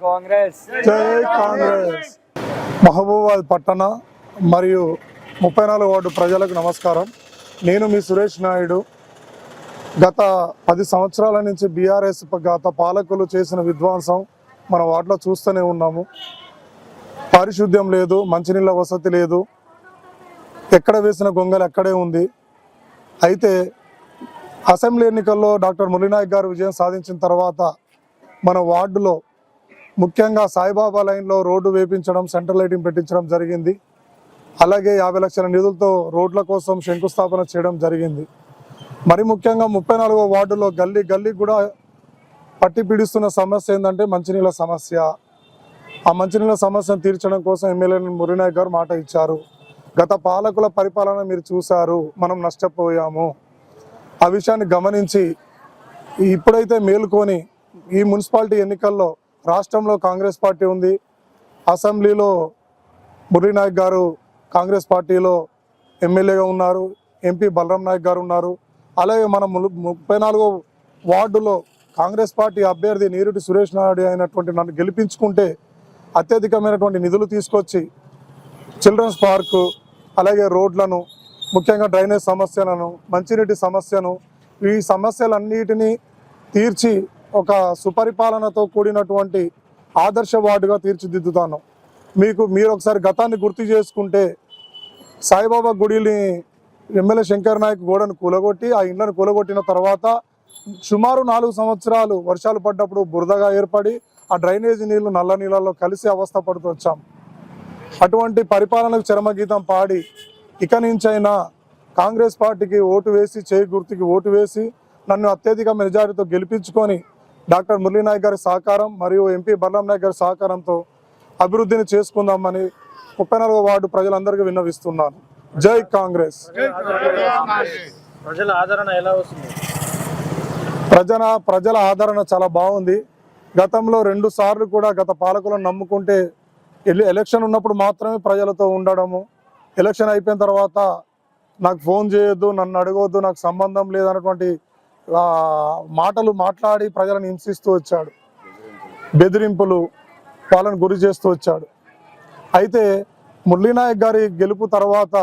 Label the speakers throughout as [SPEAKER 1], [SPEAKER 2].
[SPEAKER 1] కాంగ్రెస్
[SPEAKER 2] జై కాంగ్రెస్. మహబూబాబాద్ పట్టణ మరియు 34 వార్డు ప్రజలకు నమస్కారం. నేను మీ సురేష్ నాయుడు. గత 10 సంవత్సరాల నుంచి బీఆర్ఎస్ గత పాలకులు చేసిన విధ్వంసం మన వార్డులో చూస్తూనే ఉన్నాము. పారిశుద్ధ్యం లేదు, మంచినీళ్ళ వసతి లేదు, ఎక్కడ వేసిన గొంగలు అక్కడే ఉంది. అయితే అసెంబ్లీ ఎన్నికల్లో డాక్టర్ మురళీనాయక్ గారు విజయం సాధించిన తర్వాత మన వార్డులో ముఖ్యంగా సాయిబాబా లైన్లో రోడ్డు వేపించడం, సెంట్రల్ లైటింగ్ పెట్టించడం జరిగింది. అలాగే 50 లక్షల నిధులతో రోడ్ల కోసం శంకుస్థాపన చేయడం జరిగింది. మరి ముఖ్యంగా 34వ వార్డులో గల్లీ కూడా పట్టి పీడిస్తున్న సమస్య ఏంటంటే మంచినీళ్ళ సమస్య. ఆ మంచినీళ్ళ సమస్యను తీర్చడం కోసం ఎమ్మెల్యే మురళీనాయక్ గారు మాట ఇచ్చారు. గత పాలకుల పరిపాలన మీరు చూశారు, మనం నష్టపోయాము. ఆ విషయాన్ని గమనించి ఇప్పుడైతే మేలుకొని ఈ మున్సిపాలిటీ ఎన్నికల్లో రాష్ట్రంలో కాంగ్రెస్ పార్టీ ఉంది, అసెంబ్లీలో మురళీనాయక్ గారు కాంగ్రెస్ పార్టీలో ఎమ్మెల్యేగా ఉన్నారు, ఎంపీ బలరాం నాయక్ గారు ఉన్నారు. అలాగే మన 34వ వార్డులో కాంగ్రెస్ పార్టీ అభ్యర్థి నీరుటి సురేష్ నాయుడు అయినటువంటి నన్ను గెలిపించుకుంటే అత్యధికమైనటువంటి నిధులు తీసుకొచ్చి చిల్డ్రన్స్ పార్కు, అలాగే రోడ్లను, ముఖ్యంగా డ్రైనేజ్ సమస్యలను, మంచినీటి సమస్యను, ఈ సమస్యలన్నిటినీ తీర్చి ఒక సుపరిపాలనతో కూడినటువంటి ఆదర్శ వార్డుగా తీర్చిదిద్దుతాను. మీరు ఒకసారి గతాన్ని గుర్తు చేసుకుంటే సాయిబాబా గుడిని ఎమ్మెల్యే శంకర్ నాయక్ గోడను కూలగొట్టి ఆ ఇండ్లను కూలగొట్టిన తర్వాత సుమారు 4 సంవత్సరాలు వర్షాలు పడ్డప్పుడు బురదగా ఏర్పడి ఆ డ్రైనేజీ నీళ్లు నల్ల నీళ్ళల్లో కలిసి అవస్థ పడుతూ వచ్చాం. అటువంటి పరిపాలనకు చరమగీతం పాడి ఇక నుంచైనా కాంగ్రెస్ పార్టీకి ఓటు వేసి, చేయి గుర్తుకి ఓటు వేసి నన్ను అత్యధిక మెజారిటీతో గెలిపించుకొని డాక్టర్ మురళీనాయక్ గారి సహకారం మరియు ఎంపీ బలరాం నాయక్ గారి సహకారంతో అభివృద్ధిని చేసుకుందామని 34వ వార్డు ప్రజలందరికీ విన్నవిస్తున్నాను. జై కాంగ్రెస్.
[SPEAKER 3] ప్రజల ఆదరణ ఎలా వస్తుంది?
[SPEAKER 2] ప్రజల ఆదరణ చాలా బాగుంది. గతంలో 2 సార్లు కూడా గత పాలకులను నమ్ముకుంటే ఎలక్షన్ ఉన్నప్పుడు మాత్రమే ప్రజలతో ఉండడము, ఎలక్షన్ అయిపోయిన తర్వాత నాకు ఫోన్ చేయొద్దు, నన్ను అడగవద్దు, నాకు సంబంధం లేదన్నటువంటి మాటలు మాట్లాడి ప్రజలను హింసిస్తూ వచ్చాడు, బెదిరింపులు వాళ్ళని గురి చేస్తూ వచ్చాడు. అయితే మురళీనాయక్ గారి గెలుపు తర్వాత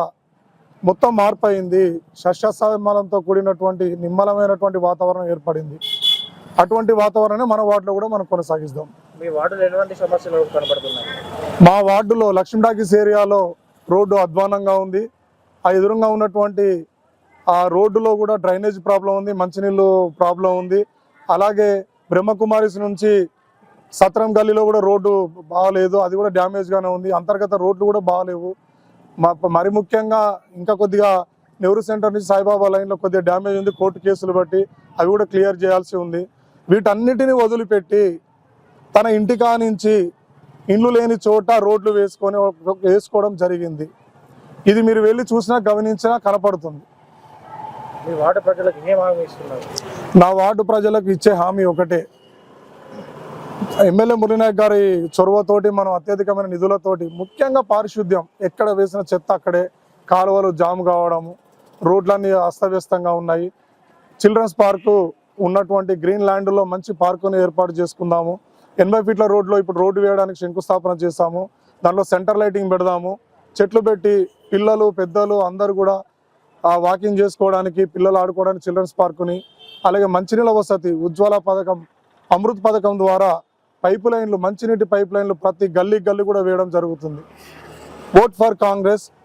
[SPEAKER 2] మొత్తం మార్పు అయింది. సస్యశ్యామలంతో కూడినటువంటి నిమ్మలమైనటువంటి వాతావరణం ఏర్పడింది. అటువంటి వాతావరణం మన వార్డులో కూడా మనం కొనసాగిస్తాం.
[SPEAKER 3] మీ వార్డులో ఎటువంటి సమస్యలు కనబడుతున్నాయి?
[SPEAKER 2] మా వార్డులో లక్ష్మీ టాకీస్ ఏరియాలో రోడ్డు అధ్వానంగా ఉంది. ఆ ఎదురుగా ఉన్నటువంటి ఆ రోడ్డులో కూడా డ్రైనేజ్ ప్రాబ్లం ఉంది, మంచినీళ్ళు ప్రాబ్లం ఉంది. అలాగే బ్రహ్మకుమారిస్ నుంచి సత్రం గల్లీలో కూడా రోడ్డు బాగాలేదు, అది కూడా డ్యామేజ్గానే ఉంది. అంతర్గత రోడ్లు కూడా బాగాలేవు. మరి ముఖ్యంగా ఇంకా కొద్దిగా నెహ్రూ సెంటర్ నుంచి సాయిబాబా లైన్లో కొద్దిగా డ్యామేజ్ ఉంది, కోర్టు కేసులు బట్టి అవి కూడా క్లియర్ చేయాల్సి ఉంది. వీటన్నిటిని వదిలిపెట్టి తన ఇంటికా నుంచి ఇండ్లు లేని చోట రోడ్లు వేసుకోవడం జరిగింది. ఇది మీరు వెళ్ళి చూసినా గమనించినా కనపడుతుంది.
[SPEAKER 3] మీ వార్డు ప్రజలకు ఏం హామీ ఇస్తున్నారు?
[SPEAKER 2] నా వార్డు ప్రజలకు ఇచ్చే హామీ ఒకటే, ఎమ్మెల్యే మురళీనాయక్ గారి చొరవతోటి మనం అత్యధికమైన నిధులతోటి ముఖ్యంగా పారిశుద్ధ్యం, ఎక్కడ వేసిన చెత్త అక్కడే, కాలువలు జాము కావడము, రోడ్లన్నీ అస్తవ్యస్తంగా ఉన్నాయి. చిల్డ్రన్స్ పార్కు ఉన్నటువంటి గ్రీన్ ల్యాండ్లో మంచి పార్కుని ఏర్పాటు చేసుకుందాము. 80 ఫీట్ల రోడ్లో ఇప్పుడు రోడ్డు వేయడానికి శంకుస్థాపన చేస్తాము. దాంట్లో సెంటర్ లైటింగ్ పెడదాము. చెట్లు పెట్టి పిల్లలు పెద్దలు అందరూ కూడా వాకింగ్ చేసుకోవడానికి, పిల్లలు ఆడుకోవడానికి చిల్డ్రన్స్ పార్కుని, అలాగే మంచినీళ్ళ వసతి, ఉజ్వల పథకం, అమృత్ పథకం ద్వారా పైపు లైన్లు, మంచినీటి పైప్ లైన్లు ప్రతి గల్లీ కూడా వేయడం జరుగుతుంది. Vote for Congress.